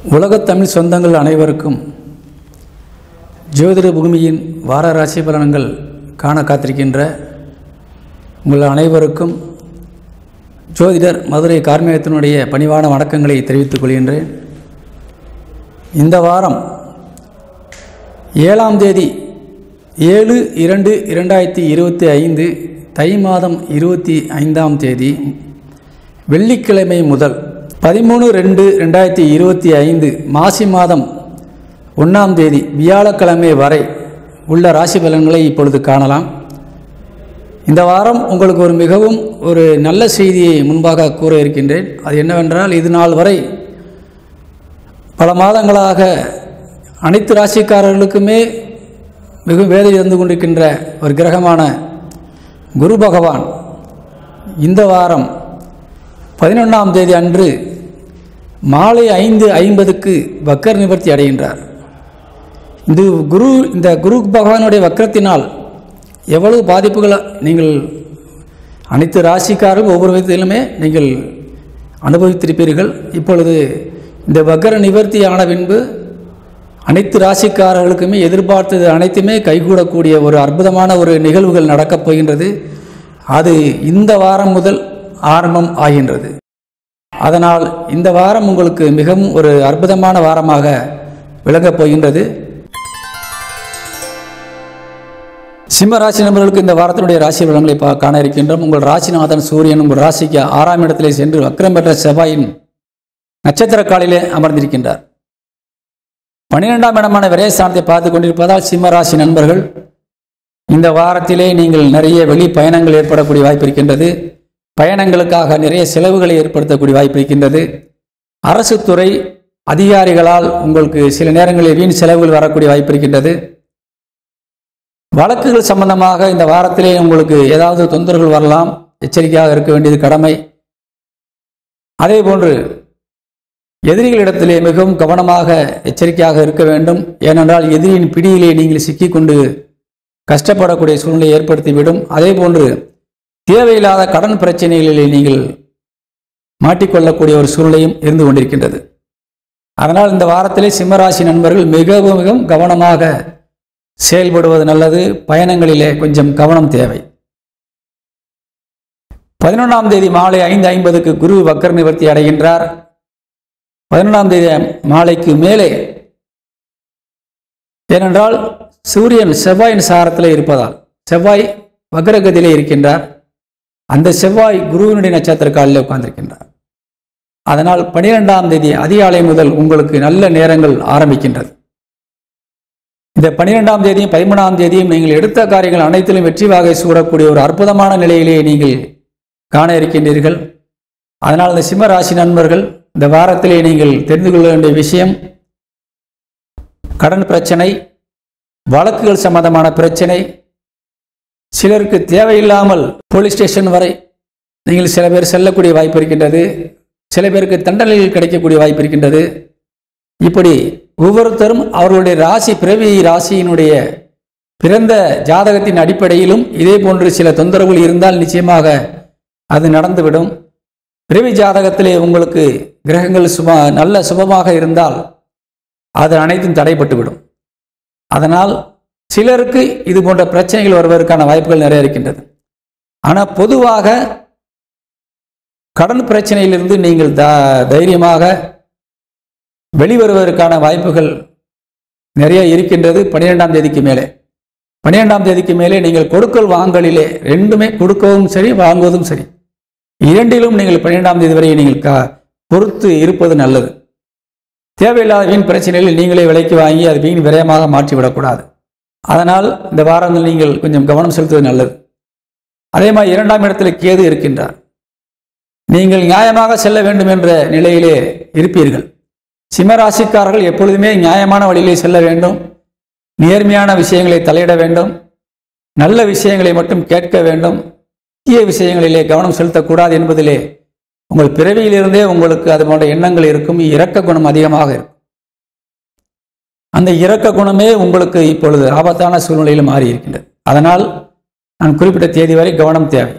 உலகத் தமிழ் சொந்தங்கள் அனைவருக்கும் ஜோதிட பூமியின் வார ராசி பலன்கள் காண காத்திருக்கின்ற உங்கள் அனைவருக்கும் ஜோதிடர் மதுரை கார்மேகத்தினுடைய பணிவான வணக்கங்களை தெரிவித்துக் கொள்கின்றேன். இந்த வாரம் 7ஆம் தேதி 7/2/2025 தை மாதம் 25ஆம் தேதி வெள்ளிக்கிழமை முதல் 13/2/2025 மாசி மாதம் 1ஆம் தேதி வியாழக்கிழமை வரை உள்ள ராசி பலன்களை இப்பொழுது காணலாம். இந்த வாரம் உங்களுக்கு மிகவும் நல்ல செய்தியை முன்பாக கூற இருக்கின்றேன். அது என்னவென்றால், இது நாள் வரை பல மாதங்களாக அனைத்து ராசிக்காரர்களுக்குமே மிகவும் வேதனை இருந்து கொண்டிருக்கின்ற ஒரு கிரகமான குரு பகவான் இந்த வாரம் 11ஆம் தேதி அன்று மாலை 5:50க்கு வக்கர நிவர்த்தி அடைகின்றார். இந்த குரு பகவானுடைய வக்கரத்தினால் எவ்வளவு பாதிப்புகள் நீங்கள் அனைத்து ராசிக்காரர்கள் ஒவ்வொரு விதத்திலுமே நீங்கள் அனுபவித்திருப்பீர்கள். இப்பொழுது இந்த வக்கர நிவர்த்தி ஆன பின்பு அனைத்து ராசிக்காரர்களுக்குமே எதிர்பார்த்தது அனைத்துமே கைகூடக்கூடிய ஒரு அற்புதமான நிகழ்வுகள் நடக்கப் போகின்றது. அது இந்த வாரம் முதல் ஆரம்பம் ஆகின்றது. அதனால் இந்த வாரம் உங்களுக்கு மிகவும் அற்புதமான வாரமாக விளங்கப் போகின்றது. சிம்ம ராசி நபர்களுக்கு இந்த வாரத்தினுடைய ராசி பலன்களை காண இருக்கின்றோம். உங்கள் ராசிநாதன் சூரியன் உங்கள் ராசிக்கு 6ஆம் இடத்திலே சென்று வக்ரம் பெற்ற செவ்வாயின் நட்சத்திர காலிலே அமர்ந்திருக்கின்றார். 12ஆம் இடமான விரயஸ்தானத்தை பார்த்து கொண்டிருப்பதால் சிம்ம ராசி நண்பர்கள் இந்த வாரத்திலே நீங்கள் நிறைய வெளி பயணங்கள் ஏற்படக்கூடிய வாய்ப்பு இருக்கின்றது. பயணங்களுக்காக நிறைய செலவுகளை ஏற்படுத்தக்கூடிய வாய்ப்பு இருக்கின்றது. அரசு துறை அதிகாரிகளால் உங்களுக்கு சில நேரங்களில் வீண் செலவுகள் வரக்கூடிய வாய்ப்பு இருக்கின்றது. வழக்குகள் சம்பந்தமாக இந்த வாரத்திலே உங்களுக்கு ஏதாவது தொந்தரவுகள் வரலாம். எச்சரிக்கையாக இருக்க வேண்டியது கடமை. அதே போன்று எதிரிகளிடத்திலே மிகவும் கவனமாக எச்சரிக்கையாக இருக்க வேண்டும். ஏனென்றால் எதிரியின் பிடியிலே நீங்கள் சிக்கிக்கொண்டு கஷ்டப்படக்கூடிய சூழ்நிலையை ஏற்படுத்திவிடும். அதே போன்று தேவையில்லாத கடன் பிரச்சனைகளிலே நீங்கள் மாட்டிக்கொள்ளக்கூடிய ஒரு சூழ்நிலையும் இருந்து கொண்டிருக்கின்றது. அதனால் இந்த வாரத்திலே சிம்மராசி நண்பர்கள் மிகவும் கவனமாக செயல்படுவது நல்லது. பயணங்களிலே கொஞ்சம் கவனம் தேவை. 11ஆம் தேதி மாலை 5:50க்கு குரு வக்கர நிவர்த்தி அடைகின்றார். 11ஆம் தேதி மாலைக்கு மேலே, ஏனென்றால் சூரியன் செவ்வாயின் சாரத்தில் இருப்பதால் செவ்வாய் வக்ரகதியிலே இருக்கின்றார். அந்த செவ்வாய் குருவினுடைய நட்சத்திர காலில் உட்கார்ந்திருக்கின்றார். அதனால் 12ஆம் தேதி அதிகாலை முதல் உங்களுக்கு நல்ல நேரங்கள் ஆரம்பிக்கின்றது. இந்த 12ஆம் தேதியும் 13ஆம் தேதியும் நீங்கள் எடுத்த காரியங்கள் அனைத்திலும் வெற்றி வாகை சூடக்கூடிய ஒரு அற்புதமான நிலையிலே நீங்கள் காண இருக்கின்றீர்கள். அதனால் இந்த சிம்ம ராசி நண்பர்கள் இந்த வாரத்திலே நீங்கள் தெரிந்து கொள்ள வேண்டிய விஷயம், கடன் பிரச்சனை, வழக்குகள் சம்பந்தமான பிரச்சனை, சிலருக்கு தேவையில்லாமல் போலீஸ் ஸ்டேஷன் வரை நீங்கள் சில பேர் செல்லக்கூடிய வாய்ப்பு இருக்கின்றது. சில பேருக்கு தண்டனைகள் கிடைக்கக்கூடிய வாய்ப்பு இருக்கின்றது. இப்படி ஒவ்வொருத்தரும் அவர்களுடைய பிறவி ராசியினுடைய பிறந்த ஜாதகத்தின் அடிப்படையிலும் இதே போன்று சில தொந்தரவுகள் இருந்தால் நிச்சயமாக அது நடந்துவிடும். பிறவி ஜாதகத்திலே உங்களுக்கு கிரகங்கள் நல்ல சுபமாக இருந்தால் அது அனைத்தும் தடைப்பட்டுவிடும். அதனால் சிலருக்கு இது போன்ற பிரச்சனைகள் வருவதற்கான வாய்ப்புகள் நிறைய இருக்கின்றது. ஆனால் பொதுவாக கடன் பிரச்சனையிலிருந்து நீங்கள் தைரியமாக வெளிவருவதற்கான வாய்ப்புகள் நிறைய இருக்கின்றது. 12ஆம் தேதிக்கு மேலே 12ஆம் தேதிக்கு மேலே நீங்கள் கொடுக்கல் வாங்கலிலே ரெண்டுமே, கொடுக்கவும் சரி வாங்குவதும் சரி, இரண்டிலும் நீங்கள் 12ஆம் தேதி வரை நீங்கள் பொறுத்து இருப்பது நல்லது. தேவையில்லாத வீண் பிரச்சனைகளில் நீங்களே விலைக்கு வாங்கி அது வீண் விரயமாக மாற்றிவிடக்கூடாது. அதனால் இந்த வாரங்கள் நீங்கள் கொஞ்சம் கவனம் செலுத்துவது நல்லது. அதே மாதிரி 2ஆம் இடத்தில் கேது இருக்கின்றார். நீங்கள் நியாயமாக செல்ல வேண்டும் என்ற நிலையிலே இருப்பீர்கள். சிம்மராசிக்காரர்கள் எப்பொழுதுமே நியாயமான வழியிலே செல்ல வேண்டும். நேர்மையான விஷயங்களை தலையிட வேண்டும். நல்ல விஷயங்களை மட்டும் கேட்க வேண்டும். தீய விஷயங்களிலே கவனம் செலுத்தக்கூடாது என்பதிலே உங்கள் பிறவியிலிருந்தே உங்களுக்கு அது போன்ற எண்ணங்கள் இருக்கும். இரக்க குணம் அதிகமாக இருக்கும். அந்த இரக்க குணமே உங்களுக்கு இப்பொழுது ஆபத்தான சூழ்நிலையில் மாறி இருக்கின்றது. அதனால் நான் குறிப்பிட்ட தேதி வரை கவனம் தேவை.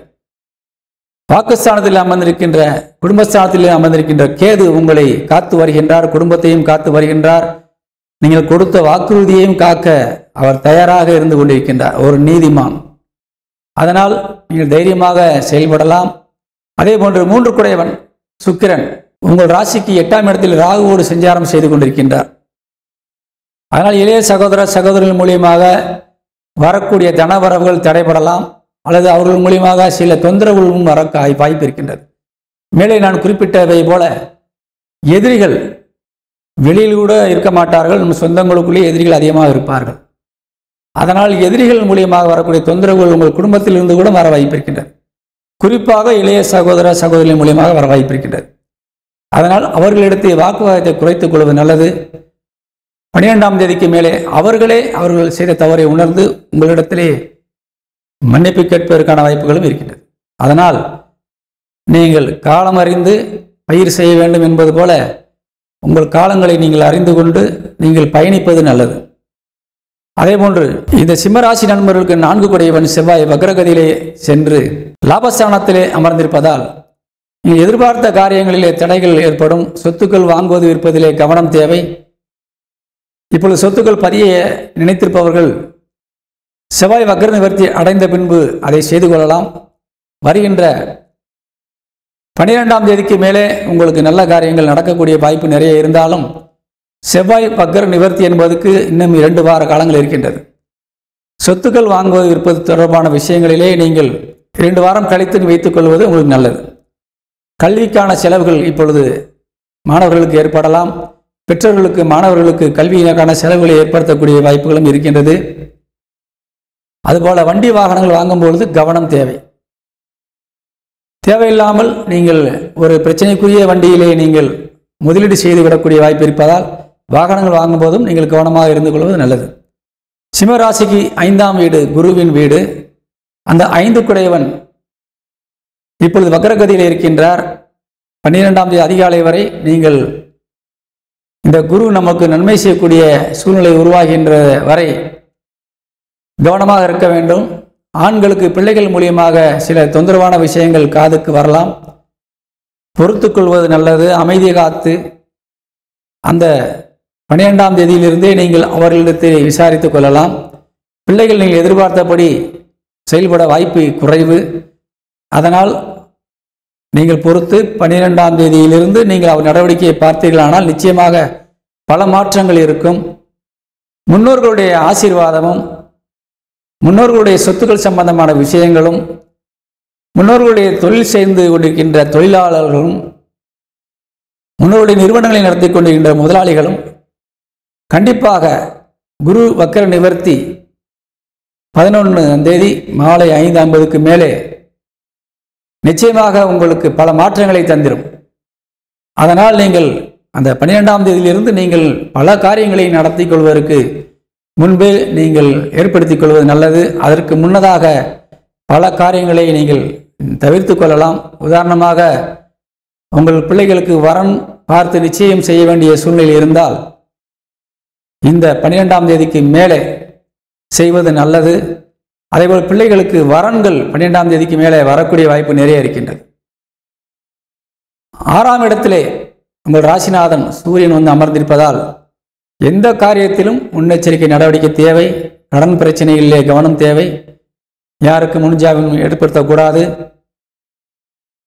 வாக்குஸ்தானத்தில் அமர்ந்திருக்கின்ற குடும்பஸ்தானத்தில் அமர்ந்திருக்கின்ற கேது உங்களை காத்து வருகின்றார், குடும்பத்தையும் காத்து வருகின்றார். நீங்கள் கொடுத்த வாக்குறுதியையும் காக்க அவர் தயாராக இருந்து கொண்டிருக்கின்றார், ஒரு நீதிமான். அதனால் நீங்கள் தைரியமாக செயல்படலாம். அதே போன்று 3 குடையவன் சுக்கிரன் உங்கள் ராசிக்கு 8ஆம் இடத்தில் ராகுவோடு சஞ்சாரம் செய்து கொண்டிருக்கின்றார். அதனால் இளைய சகோதர சகோதரர்கள் மூலியமாக வரக்கூடிய தனவரவுகள் தடைபடலாம், அல்லது அவர்கள் மூலியமாக சில தொந்தரவுகளும் வர வாய்ப்பு இருக்கின்றது. மேலே நான் குறிப்பிட்டவை போல எதிரிகள் வெளியில் கூட இருக்க மாட்டார்கள், நம்ம சொந்தங்களுக்குள்ளே எதிரிகள் அதிகமாக இருப்பார்கள். அதனால் எதிரிகள் மூலியமாக வரக்கூடிய தொந்தரவுகள் உங்கள் குடும்பத்தில் இருந்து கூட வர வாய்ப்பு இருக்கின்றது. குறிப்பாக இளைய சகோதர சகோதரிகள் மூலியமாக வர வாய்ப்பு இருக்கின்றது. அதனால் அவர்களிடத்தில் வாக்குவாதத்தை குறைத்துக் கொள்வது நல்லது. 12ஆம் தேதிக்கு மேலே அவர்கள் செய்த தவறை உணர்ந்து உங்களிடத்திலே மன்னிப்பு கேட்பதற்கான வாய்ப்புகளும் இருக்கின்றது. அதனால் நீங்கள் காலம் அறிந்து பயிர் செய்ய வேண்டும் என்பது போல உங்கள் காலங்களை நீங்கள் அறிந்து கொண்டு நீங்கள் பயணிப்பது நல்லது. அதேபோன்று இந்த சிம்மராசி நண்பர்களுக்கு 4 குடையவன் செவ்வாய் வக்ரகதியிலே சென்று லாபஸ்தானத்திலே அமர்ந்திருப்பதால் நீங்கள் எதிர்பார்த்த காரியங்களிலே தடைகள் ஏற்படும். சொத்துக்கள் வாங்குவது விற்பதிலே கவனம் தேவை. இப்பொழுது சொத்துக்கள் பதிய நினைத்திருப்பவர்கள் செவ்வாய் வக்ர நிவர்த்தி அடைந்த பின்பு அதை செய்து கொள்ளலாம். வருகின்ற 12ஆம் தேதிக்கு மேலே உங்களுக்கு நல்ல காரியங்கள் நடக்கக்கூடிய வாய்ப்பு நிறைய இருந்தாலும் செவ்வாய் வக்ர நிவர்த்தி என்பதற்கு இன்னும் 2 வார காலங்கள் இருக்கின்றது. சொத்துக்கள் வாங்குவது விற்பது தொடர்பான விஷயங்களிலே நீங்கள் 2 வாரம் கழித்து வைத்துக் கொள்வது உங்களுக்கு நல்லது. கல்விக்கான செலவுகள் இப்பொழுது மாணவர்களுக்கு ஏற்படலாம். பெற்றோர்களுக்கு மாணவர்களுக்கு கல்விக்கான செலவுகளை ஏற்படுத்தக்கூடிய வாய்ப்புகளும் இருக்கின்றது. அதுபோல வண்டி வாகனங்கள் வாங்கும்பொழுது கவனம் தேவை. தேவையில்லாமல் நீங்கள் ஒரு பிரச்சனைக்குரிய வண்டியிலே நீங்கள் முதலீடு செய்து விடக்கூடிய வாய்ப்பு இருப்பதால் வாகனங்கள் வாங்கும்போதும் நீங்கள் கவனமாக இருந்து கொள்வது நல்லது. சிம்மராசிக்கு 5ஆம் வீடு குருவின் வீடு. அந்த 5 குடையவன் இப்பொழுது வக்ரகதியில் இருக்கின்றார். 12ஆம் தேதி அதிகாலை வரை நீங்கள் இந்த குரு நமக்கு நன்மை செய்யக்கூடிய சூழ்நிலை உருவாகின்ற வரை கவனமாக இருக்க வேண்டும். ஆண்களுக்கு பிள்ளைகள் மூலியமாக சில தொந்தரவான விஷயங்கள் காதுக்கு வரலாம், பொறுத்துக் கொள்வது நல்லது. அமைதியை காத்து அந்த 12ஆம் தேதியிலிருந்தே நீங்கள் அவர்களிடத்தில் விசாரித்துக் கொள்ளலாம். பிள்ளைகள் நீங்கள் எதிர்பார்த்தபடி செயல்பட வாய்ப்பு குறைவு. அதனால் நீங்கள் பொறுத்து 12ஆம் தேதியிலிருந்து நீங்கள் அவர் நடவடிக்கையை பார்த்தீர்களானால் நிச்சயமாக பல மாற்றங்கள் இருக்கும். முன்னோர்களுடைய ஆசீர்வாதமும் முன்னோர்களுடைய சொத்துக்கள் சம்பந்தமான விஷயங்களும் முன்னோர்களுடைய தொழில் செய்து கொண்டிருக்கின்ற தொழிலாளர்களும் முன்னோருடைய நிறுவனங்களை நடத்தி கொண்டிருக்கின்ற முதலாளிகளும் கண்டிப்பாக குரு வக்ர நிவர்த்தி 11ஆம் தேதி மாலை 5:50க்கு மேலே நிச்சயமாக உங்களுக்கு பல மாற்றங்களை தந்திரும். அதனால் நீங்கள் அந்த 12ஆம் தேதியிலிருந்து நீங்கள் பல காரியங்களை நடத்தி கொள்வதற்கு முன்பே நீங்கள் ஏற்படுத்திக் கொள்வது நல்லது. அதற்கு முன்னதாக பல காரியங்களை நீங்கள் தவிர்த்து கொள்ளலாம். உதாரணமாக உங்கள் பிள்ளைகளுக்கு வரன் பார்த்து நிச்சயம் செய்ய வேண்டிய சூழ்நிலை இருந்தால் இந்த 12ஆம் தேதிக்கு மேலே செய்வது நல்லது. அதேபோல் பிள்ளைகளுக்கு வரன்கள் 12ஆம் தேதிக்கு மேலே வரக்கூடிய வாய்ப்பு நிறைய இருக்கின்றது. 6ஆம் இடத்திலே உங்கள் ராசிநாதன் சூரியன் வந்து அமர்ந்திருப்பதால் எந்த காரியத்திலும் முன்னெச்சரிக்கை நடவடிக்கை தேவை. கடன் பிரச்சனைகளிலே கவனம் தேவை. யாருக்கு முன்ஜாமீன் ஏற்படுத்தக்கூடாது.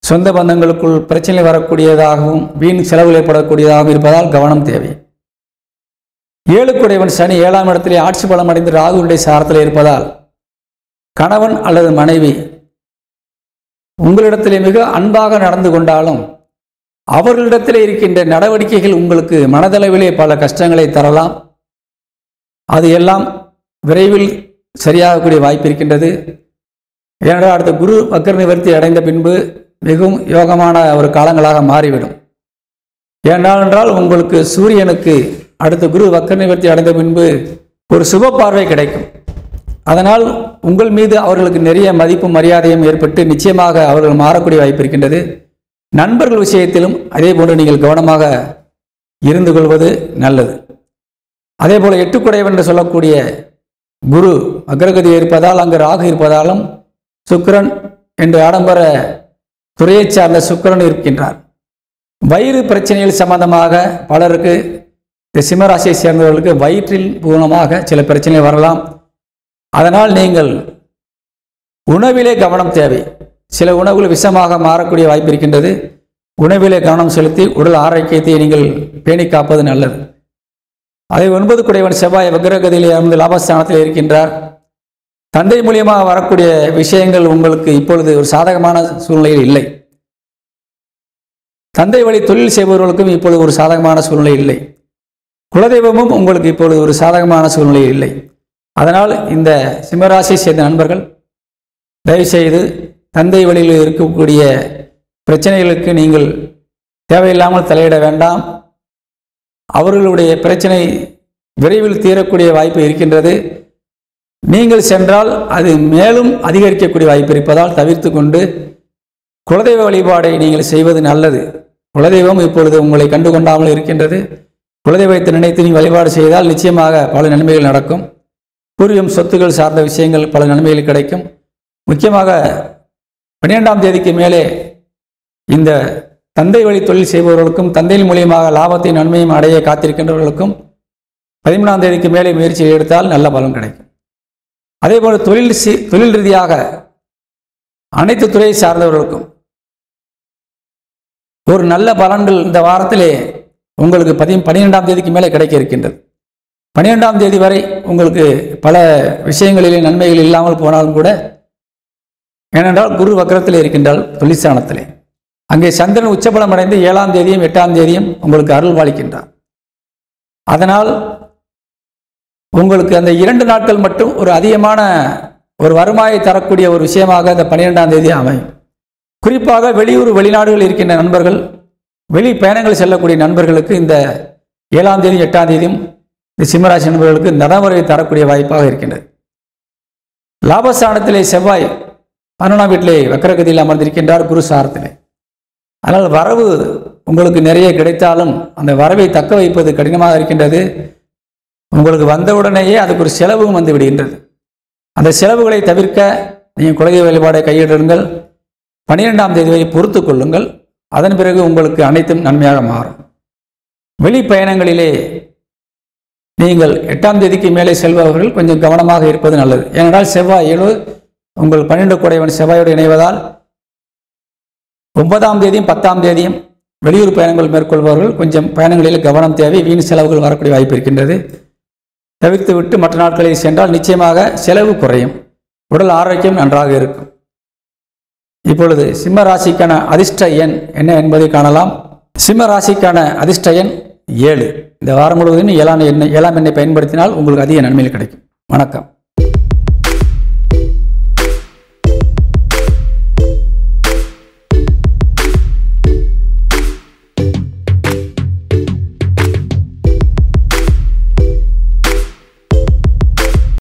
சொந்த பந்தங்களுக்குள் பிரச்சனை வரக்கூடியதாகவும் வீண் செலவு ஏற்படக்கூடியதாகவும் இருப்பதால் கவனம் தேவை. 7 குடையவன் சனி 7ஆம் இடத்திலே ஆட்சி பலம் அடைந்து ராகுவுடைய சாரத்தில் இருப்பதால் கணவன் அல்லது மனைவி உங்களிடத்திலே மிக அன்பாக நடந்து கொண்டாலும் அவர்களிடத்தில் இருக்கின்ற நடவடிக்கைகள் உங்களுக்கு மனதளவிலே பல கஷ்டங்களை தரலாம். அது எல்லாம் விரைவில் சரியாகக்கூடிய வாய்ப்பு இருக்கின்றது. ஏனென்றால் அடுத்த குரு வக்ர நிவர்த்தி அடைந்த பின்பு மிகவும் யோகமான ஒரு காலங்களாக மாறிவிடும். ஏனென்றால் உங்களுக்கு சூரியனுக்கு அடுத்த குரு வக்ர நிவர்த்தி அடைந்த பின்பு ஒரு சுப பார்வை கிடைக்கும். அதனால் உங்கள் மீது அவர்களுக்கு நிறைய மதிப்பும் மரியாதையும் ஏற்பட்டு நிச்சயமாக அவர்கள் மாறக்கூடிய வாய்ப்பு இருக்கின்றது. நண்பர்கள் விஷயத்திலும் அதே போன்று நீங்கள் கவனமாக இருந்து கொள்வது நல்லது. அதே போல 8 குடையவன் என்று சொல்லக்கூடிய குரு அக்ரகதி இருப்பதால் அங்கு ராகு இருப்பதாலும் சுக்கிரன் என்று ஆடம்பர துறையை சார்ந்த சுக்கிரன் இருக்கின்றார். வயிறு பிரச்சனைகள் சம்பந்தமாக பலருக்கு இந்த சிம்மராசியை சேர்ந்தவர்களுக்கு வயிற்றில் பூர்ணமாக சில பிரச்சனைகள் வரலாம். அதனால் நீங்கள் உணவிலே கவனம் தேவை. சில உணவுகள் விஷமாக மாறக்கூடிய வாய்ப்பு இருக்கின்றது. உணவிலே கவனம் செலுத்தி உடல் ஆரோக்கியத்தை நீங்கள் பேணி காப்பது நல்லது. அதை 9 குடைவன் செவ்வாய் வக்ரகதியிலே அமர்ந்து லாபஸ்தானத்தில் இருக்கின்றார். தந்தை மூலியமாக வரக்கூடிய விஷயங்கள் உங்களுக்கு இப்பொழுது ஒரு சாதகமான சூழ்நிலையில் இல்லை. தந்தை வழி தொழில் செய்பவர்களுக்கும் இப்பொழுது ஒரு சாதகமான சூழ்நிலை இல்லை. குலதெய்வமும் உங்களுக்கு இப்பொழுது ஒரு சாதகமான சூழ்நிலை இல்லை. அதனால் இந்த சிம்மராசியை சேர்ந்த நண்பர்கள் தயவுசெய்து தந்தை வழியில் இருக்கக்கூடிய பிரச்சனைகளுக்கு நீங்கள் தேவையில்லாமல் தலையிட வேண்டாம். அவர்களுடைய பிரச்சனை விரைவில் தீரக்கூடிய வாய்ப்பு இருக்கின்றது. நீங்கள் சென்றால் அது மேலும் அதிகரிக்கக்கூடிய வாய்ப்பு இருப்பதால் தவிர்த்து கொண்டு குலதெய்வ வழிபாடை நீங்கள் செய்வது நல்லது. குலதெய்வம் இப்பொழுது உங்களை கண்டுகொண்டாமல் இருக்கின்றது. குலதெய்வத்தை நினைத்து நீங்கள் வழிபாடு செய்தால் நிச்சயமாக பல நன்மைகள் நடக்கும். பூர்வீகம் சொத்துக்கள் சார்ந்த விஷயங்கள் பல நன்மைகள் கிடைக்கும். முக்கியமாக 12ஆம் தேதிக்கு மேலே இந்த தந்தை வழி தொழில் செய்பவர்களுக்கும் தந்தையின் மூலியமாக லாபத்தை நன்மையும் அடைய காத்திருக்கின்றவர்களுக்கும் 13ஆம் தேதிக்கு மேலே முயற்சி எடுத்தால் நல்ல பலன் கிடைக்கும். அதேபோல் தொழில் ரீதியாக அனைத்து துறையை சார்ந்தவர்களுக்கும் ஒரு நல்ல பலன்கள் இந்த வாரத்திலே உங்களுக்கு 12ஆம் தேதிக்கு மேலே கிடைக்க இருக்கின்றது. 12ஆம் தேதி வரை உங்களுக்கு பல விஷயங்களிலே நன்மைகள் இல்லாமல் போனாலும் கூட, ஏனென்றால் குரு வக்ரத்தில் இருக்கின்றால் தொழிற்சானத்திலே, அங்கே சந்திரன் உச்சபலம் அடைந்து 7ஆம் தேதியும் 8ஆம் தேதியும் உங்களுக்கு அருள் பாலிக்கின்றார். அதனால் உங்களுக்கு அந்த 2 நாட்கள் மட்டும் ஒரு அதிகமான ஒரு வருமாயை தரக்கூடிய ஒரு விஷயமாக இந்த 12ஆம் தேதி அமையும். குறிப்பாக வெளியூர் வெளிநாடுகள் இருக்கின்ற நண்பர்கள், வெளி பயணங்கள் செல்லக்கூடிய நண்பர்களுக்கு இந்த 7ஆம் தேதி 8ஆம் தேதியும் இந்த சிம்மராசி நண்பர்களுக்கு நடைமுறை தரக்கூடிய வாய்ப்பாக இருக்கின்றது. லாபஸ்தானத்திலே செவ்வாய் 11ஆம் வீட்டிலே வக்ரகதியில் அமர்ந்திருக்கின்றார் குரு சாரத்திலே. அதனால் வரவு உங்களுக்கு நிறைய கிடைத்தாலும் அந்த வரவை தக்க வைப்பது கடினமாக இருக்கின்றது. உங்களுக்கு வந்தவுடனேயே அதுக்கு ஒரு செலவும் வந்து விடுகின்றது. அந்த செலவுகளை தவிர்க்க நீங்கள் குலதெய்வ வழிபாடை கையிடுங்கள். 12ஆம் தேதி வரை பொறுத்து கொள்ளுங்கள். அதன் பிறகு உங்களுக்கு அனைத்தும் நன்மையாக மாறும். வெளி பயணங்களிலே நீங்கள் 8ஆம் தேதிக்கு மேலே செல்பவர்கள் கொஞ்சம் கவனமாக இருப்பது நல்லது. ஏனென்றால் செவ்வாய் உங்கள் 12 குடைவன் செவ்வாயோடு இணைவதால் 9ஆம் தேதியும் 10ஆம் தேதியும் வெளியூர் பயணங்கள் மேற்கொள்பவர்கள் கொஞ்சம் பயணங்களில் கவனம் தேவை. வீண் செலவுகள் வரக்கூடிய வாய்ப்பு இருக்கின்றது. தவிர்த்து விட்டு மற்ற நாட்களில் சென்றால் நிச்சயமாக செலவு குறையும், உடல் ஆரோக்கியம் நன்றாக இருக்கும். இப்பொழுது சிம்ம ராசிக்கான அதிர்ஷ்ட எண் என்ன என்பதை காணலாம். சிம்ம ராசிக்கான அதிர்ஷ்ட எண் 7. இந்த வாரம் முழுவதும் 7ஆம் எண்ணை பயன்படுத்தினால் உங்களுக்கு அதிக நன்மைகள் கிடைக்கும். வணக்கம்.